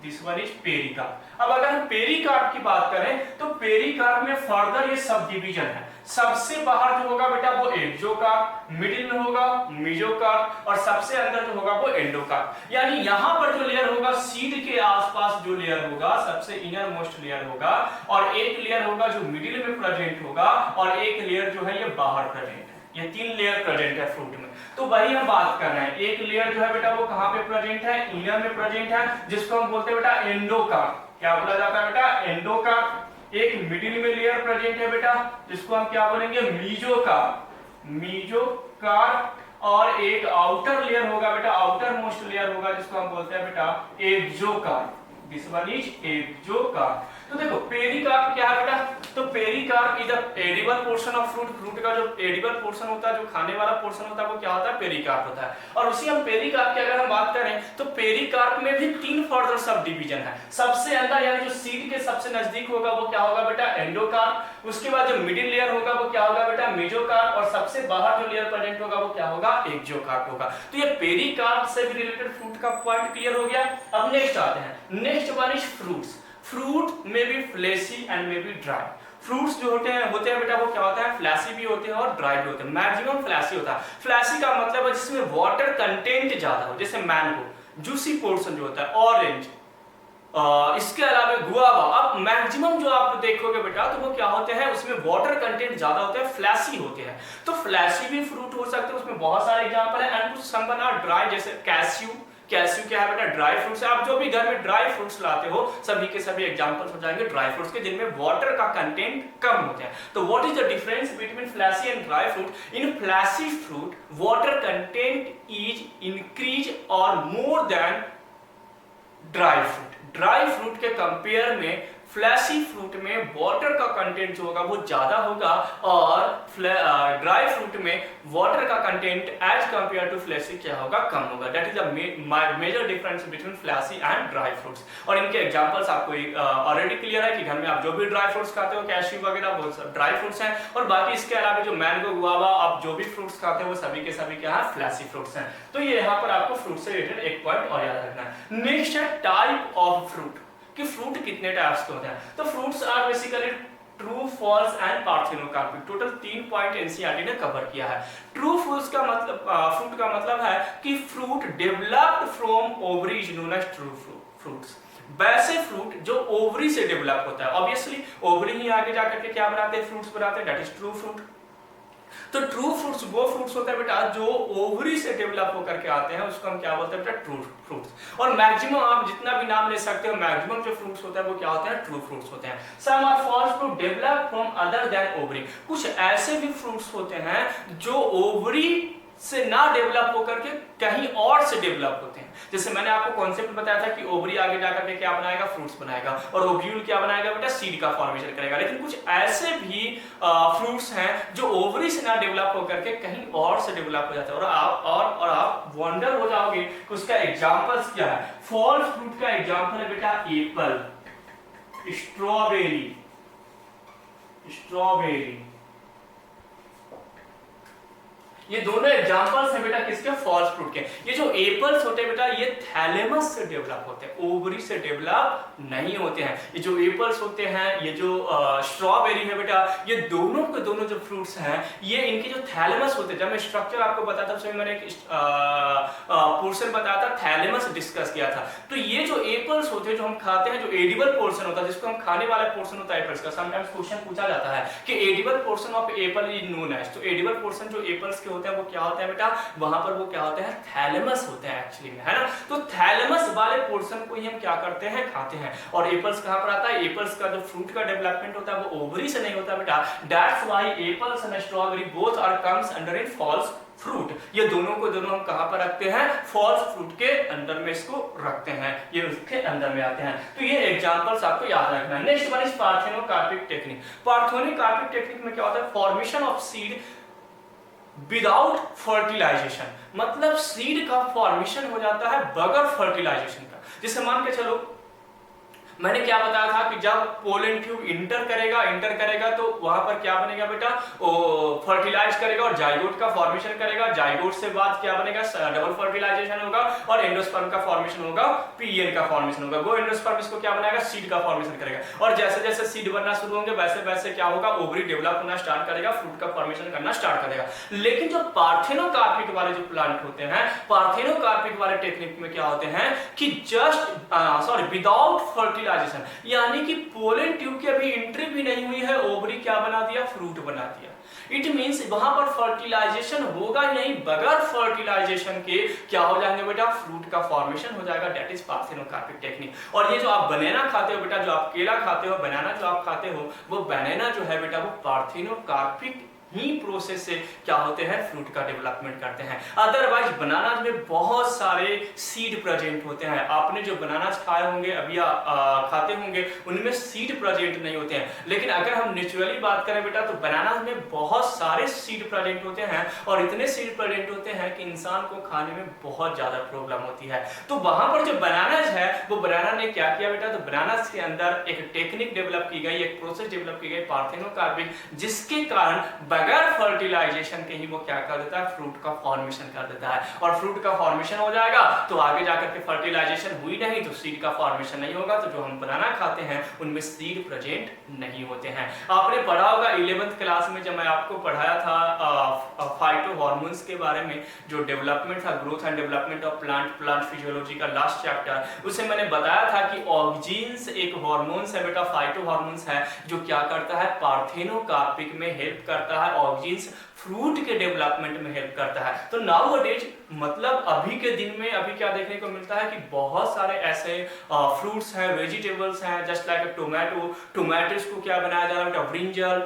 this one is pericarp. अब अगर हम पेरिकार्प की बात करें तो पेरिकार्प में फर्दर ये सब डिवीजन है। सबसे बाहर जो होगा बेटा वो एक्सोकार्प, मिडिल में होगा मेसोकार्प और सबसे अंदर जो होगा वो एंडोकार्प। यानी यहाँ पर जो लेयर होगा सीड के आसपास जो लेयर होगा सबसे इनर मोस्ट लेयर होगा, और एक लेयर होगा जो मिडिल में प्रेजेंट होगा, और एक लेयर जो है ये बाहर प्रेजेंट है। ये 3 लेयर प्रेजेंट है फ्रूट में। तो वही हम बात कर रहे हैं, एक लेयर जो है बेटा वो कहाँ पे प्रेजेंट है, इनर में प्रेजेंट है, जिसको हम बोलते हैं बेटा एंडोकार्प। क्या बोला जाता है बेटा, एंडोकार्प। एक मिडिल में लेयर प्रेजेंट है बेटा, जिसको हम क्या बोलेंगे, मेसोकार्प, मेसोकार्प। और एक आउटर लेयर होगा बेटा, आउटर मोस्ट लेयर होगा, जिसको हम बोलते हैं बेटा एक्सोकार्प। This one is एक्सोकार्प। तो देखो पेरिकार्प क्या है बेटा, तो pericarp is the edible portion of fruit. Fruit का जो एडिबल पोर्शन होता है, जो खाने वाला पोर्शन होता है, वो क्या होता है, पेरिकार्प होता है। और उसी हम पेरिकार्प की अगर हम बात करें तो पेरिकार्प में भी 3 फर्दर सब डिवीजन है। सबसे अंदर यानी जो सीड के सबसे नजदीक होगा वो क्या होगा बेटा, एंडोकार्प। उसके बाद जो मिडिल लेयर होगा वो क्या होगा बेटा, मेसोकार्प। और सबसे बाहर जो लेयर प्रेजेंट होगा वो क्या होगा, एक्सोकार्प होगा। तो ये पेरिकार्प से भी रिलेटेड फ्रूट का पॉइंट क्लियर हो गया। अब नेक्स्ट आते हैं, next one is fruits. Fruit में भी फ्लेशी एंड में भी ड्राई। फ्रूट्स जो होते हैं बेटा वो क्या होता है, फ्लैशी भी होते हैं और ड्राई भी होते हैं। मैक्सिमम फ्लैशी होता है। फ्लैशी का मतलब है जिसमें वाटर कंटेंट ज्यादा हो, जैसे मैंगो, जूसी पोर्शन जो होता है, ऑरेंज, इसके अलावा गुआवा। अब मैक्सिमम जो आप देखोगे बेटा तो वो क्या होते हैं, उसमें वाटर कंटेंट ज्यादा होते हैं, फ्लैशी होते हैं। तो फ्लैशी भी फ्रूट हो सकते हैं, उसमें बहुत सारे एग्जांपल है। एंड कुछ सम आर ड्राई, जैसे कैस्यू। कैस्यू क्या है बेटा, ड्राई फ्रूट्स है। आप जो भी घर में ड्राई फ्रूट्स लाते हो सभी के सभी एग्जांपल्स हो जाएंगे ड्राई फ्रूट्स के, जिनमें वाटर का कंटेंट कम होते हैं। तो what is the difference between fleshy and dry fruit? In fleshy fruit water content is increase और more than dry fruit. Dry fruit के कंपेयर में फ्लैशी फ्रूट में वाटर का कंटेंट जो होगा वो ज्यादा होगा, और ड्राई फ्रूट में वाटर का content as compare to fleshy क्या होगा, कम होगा। That is the major difference between fleshy and dry fruits. और इनके एग्जांपल्स आपको ऑलरेडी क्लियर है कि घर में आप जो भी ड्राई फ्रूट्स खाते हो, कैश्यू वगैरह, वो ड्राई फ्रूट्स हैं। और बाकी इसके अलावा जो मैंगो, गुआवा, आप जो भी फ्रूट्स खाते हो वो सभी के सभी क्या है, फ्लैशी फ्रूट्स हैं। तो ये यहाँ पर आपको फ्रूट से रिलेटेड एक पॉइंट और याद रखना है। नेक्स्ट है टाइप ऑफ फ्रूट, कि फ्रूट कितने टाइप्स के होते हैं। तो fruits are basically true, false and parthenocarpic. Total 3 point NCERT ने कवर किया है। ट्रू फ्रूट्स का मतलब, फ्रूट का मतलब है कि fruit developed from ovary is known as true fruits. वैसे फ्रूट जो ओवरी से डेवलप होता है, ऑब्वियसली ओवरी ही आगे जाकर के क्या बनाते हैं, फ्रूट्स बनाते हैं, दैट इज ट्रू फ्रूट। तो ट्रू फ्रूट्स वो फ्रूट्स होते हैं बेटा जो ओवरी से डेवलप होकर के आते हैं, उसको हम क्या बोलते हैं बेटा, ट्रू फ्रूट्स। और मैक्सिमम आप जितना भी नाम ले सकते हो, मैक्सिमम जो फ्रूट्स होते हैं वो क्या होते हैं, ट्रू फ्रूट्स होते हैं। Some are false fruit develop from other than ovary. कुछ ऐसे भी फ्रूट्स होते हैं जो ओवरी से ना डेवलप होकर के कहीं और से डेवलप होते हैं। जैसे मैंने आपको कॉन्सेप्ट बताया था कि ओवरी आगे जाकर के क्या बनाएगा, फ्रूट्स बनाएगा, और ओव्यूल क्या बनाएगा बेटा, सीड का फॉर्मेशन करेगा। लेकिन कुछ ऐसे भी फ्रूट्स हैं जो ओवरी से ना डेवलप होकर के कहीं और से डेवलप हो जाते हैं। और आप वंडर हो जाओगे कि उसका एग्जांपल्स क्या है। फॉल्स फ्रूट का एग्जांपल है बेटा एप्पल, स्ट्रॉबेरी, ये दोनों एग्जांपल्स हैं बेटा किसके, फॉल्स फ्रूट के। ये जो एप्पल्स होते हैं बेटा ये थैलेमस से डेवलप होते हैं, ओवरी से डेवलप नहीं होते हैं। ये जो एप्पल्स होते हैं, ये जो स्ट्रॉबेरी है बेटा, ये दोनों के दोनों जो फ्रूट्स हैं ये इनके जो थैलेमस होते हैं, जब मैं स्ट्रक्चर आपको बताता था मैंने एक पोर्शन बताया था, थैलेमस डिस्कस किया था। तो ये जो एप्पल्स होते हैं जो हम खाते हैं, जो एडिबल पोर्शन होता है जिसको हम खाने वाला पोर्शन होता है एप्पल्स का, समटाइम्स क्वेश्चन पूछा जाता है कि edible portion of apple is known as, तो एडिबल पोर्शन जो एप्पल्स के होते हैं वो क्या होते हैं बेटा, वहां पर वो क्या होते हैं, थैलेमस होते हैं एक्चुअली में, है ना। तो थैलेमस वाले पोर्शन को ही हम क्या करते हैं, खाते हैं। और एप्पल्स कहां पर आता है, एप्पल्स का जो फ्रूट का डेवलपमेंट होता है वो ओवरी से नहीं होता बेटा, that's why apples and strawberry both are comes under in false fruit. ये दोनों को दोनों हम कहां पर रखते हैं, फॉल्स फ्रूट के अंदर में इसको रखते हैं, ये उसके अंदर में आते हैं। तो ये एग्जांपल्स आपको याद रखना है। Next one is parthenocarpic technique. Parthenocarpic technique में क्या होता है, formation of seed without fertilization, मतलब सीड का फॉर्मेशन हो जाता है बगैर फर्टिलाइजेशन का। जैसे मान के चलो मैंने क्या बताया था कि जब पोलन ट्यूब इंटर करेगा तो वहां पर क्या बनेगा बेटा, वो फर्टिलाइज करेगा और जाइगोट का फॉर्मेशन करेगा। जाइगोट से बाद क्या बनेगा, डबल फर्टिलाइजेशन होगा और एंडोस्पर्म का फॉर्मेशन होगा, पीएन का फॉर्मेशन होगा। वो एंडोस्पर्म इसको क्या बनाएगा, सीड का फॉर्मेशन करेगा। और जैसे जैसे सीड बनना शुरू होंगे वैसे वैसे क्या होगा, ओवरी डेवलप होना स्टार्ट करेगा, फ्रूट का फॉर्मेशन करना स्टार्ट करेगा। लेकिन जो पार्थेनोकार्पिक वाले जो प्लांट होते हैं, पार्थेनोकार्पिक वाले टेक्निक में क्या होते हैं कि जस्ट विदाउट फर्टिलाइजेशन, यानी कि पोलन ट्यूब की अभी एंट्री भी नहीं हुई है, ओवरी क्या बना दिया, फ्रूट बना दिया। इट मींस वहां पर फर्टिलाइजेशन होगा ही नहीं, बगैर फर्टिलाइजेशन के क्या हो जाएंगे बेटा, फ्रूट का फॉर्मेशन हो जाएगा। That is parthenocarpic technique. और ये जो आप बनाना खाते हो बेटा, जो आप केला खाते हो, बनाना जो आप खाते हो, वो बनाना जो है बेटा वो पार्थेनोकार्पिक ही प्रोसेस से क्या होते हैं, फ्रूट का डेवलपमेंट करते हैं। अदरवाइज बनाना में बहुत सारे सीड प्रेजेंट होते हैं। आपने जो बनाना खाए होंगे अभी खाते होंगे उनमें सीड प्रेजेंट नहीं होते हैं। लेकिन अगर हम नेचुरली बात करें बेटा तो बनाना में बहुत सारे सीड प्रेजेंट होते हैं और इतने सीड प्रेजेंट होते हैं कि इंसान को खाने में बहुत ज्यादा प्रॉब्लम होती है। तो वहां पर जो बनाना है वो बनाना ने क्या किया बेटा, तो बनाना के अंदर एक टेक्निक डेवलप की गई, एक प्रोसेस डेवलप की गई पार्थेनोकार्पिक, जिसके कारण बगैर फर्टिलाइजेशन के ही वो क्या कर देता है, फ्रूट का फॉर्मेशन कर देता है। और फ्रूट का फॉर्मेशन हो जाएगा तो आगे जाकर के फर्टिलाइजेशन हुई नहीं तो सीड का फॉर्मेशन नहीं होगा। तो जो हम बनाना खाते हैं उनमें सीड प्रेजेंट नहीं होते हैं। आपने पढ़ा होगा 11th क्लास में जब मैं आपको पढ़ाया था फाइटो हार्मोन्स के बारे में, जो डेवलपमेंट था, growth and development of plant physiology का लास्ट चैप्टर, उसे मैंने बताया था कि ऑक्जीन्स एक हार्मोन्स है बेटा, फाइटो हार्मोन्स है, जो क्या करता है, पार्थेनोकार्पिक में हेल्प करता है, ऑक्जीन्स फ्रूट के डेवलपमेंट में हेल्प करता है। तो नाउअडेज मतलब अभी के दिन में अभी क्या देखने को मिलता है कि बहुत सारे ऐसे फ्रूट्स हैं, वेजिटेबल्स हैं, जस्ट लाइक टोमेटोस को क्या बनाया जा रहा है, ब्रिंजल,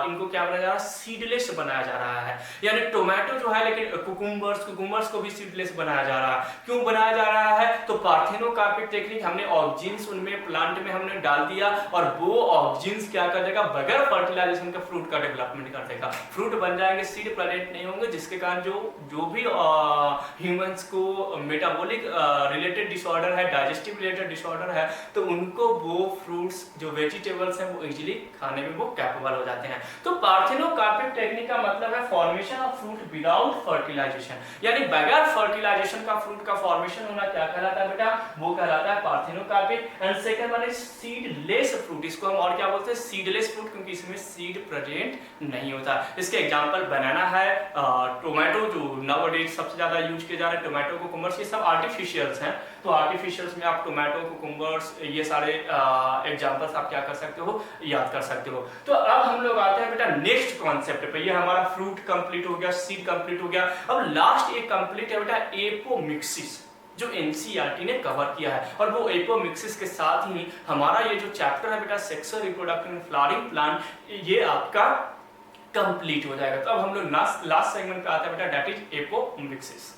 इनको क्या बनाया जा रहा है, सीडलेस बनाया जा रहा है। यानी टोमेटो जो है, लेकिन कुकुम्बर्स को भी सीडलेस बनाया जा रहा है। क्यों बनाया जा रहा है, तो पार्थेनोकार्पिक टेक्निक, हमने ऑक्जीन्स उनमें प्लांट में हमने डाल दिया और वो ऑक्जीन्स क्या कर देगा, बगैर फर्टिलाइजेशन के फ्रूट का डेवलपमेंट कर देगा। फ्रूट बन जाएंगे, सीड प्रेजेंट नहीं होंगे, जिसके कारण जो भी ह्यूमंस को मेटाबॉलिक रिलेटेड डिसऑर्डर है, डाइजेस्टिव रिलेटेड डिसऑर्डर है, तो उनको वो फ्रूट्स जो वेजिटेबल्स हैं वो इजीली खाने में वो कैपेबल हो जाते हैं। तो पार्थेनोकार्पिक टेक्निक का मतलब है formation of fruit without fertilization, यानी बगैर फर्टिलाइजेशन का फ्रूट का फॉर्मेशन होना क्या कहलाता है बेटा, वो कहलाता है parthenocarpic. And second one is seedless fruit, इसको हम और क्या बोलते हैं, सीडलेस फ्रूट, क्योंकि इसमें सीड प्रेजेंट नहीं होता। इसके एग्जांपल बनाना है, टोमेटो जो नाउअडेज सबसे ज्यादा यूज किए जा रहे हैं, टोमेटो, कुकुम्बर्स, ये सब आर्टिफिशियल्स हैं। तो आर्टिफिशियल्स में आप टोमेटो, कुकुम्बर्स, ये सारे एग्जांपल्स आप क्या कर सकते हो, याद कर सकते हो। तो अब हम लोग आते हैं बेटा नेक्स्ट कॉन्सेप्ट पे। ये हमारा फ्रूट कंप्लीट हो गया, सीड कंप्लीट हो गया। अब लास्ट एक कंप्लीट है बेटा एपोमिक्सिस, जो एनसीईआरटी ने कवर किया है। और वो एपोमिक्सिस के साथ ही हमारा ये जो चैप्टर है बेटा sexual reproduction in flowering plant, ये आपका कंप्लीट हो जाएगा। तो अब हम लोग लास्ट सेगमेंट पे आते हैं बेटा, दैट इज एपोमिक्सिस।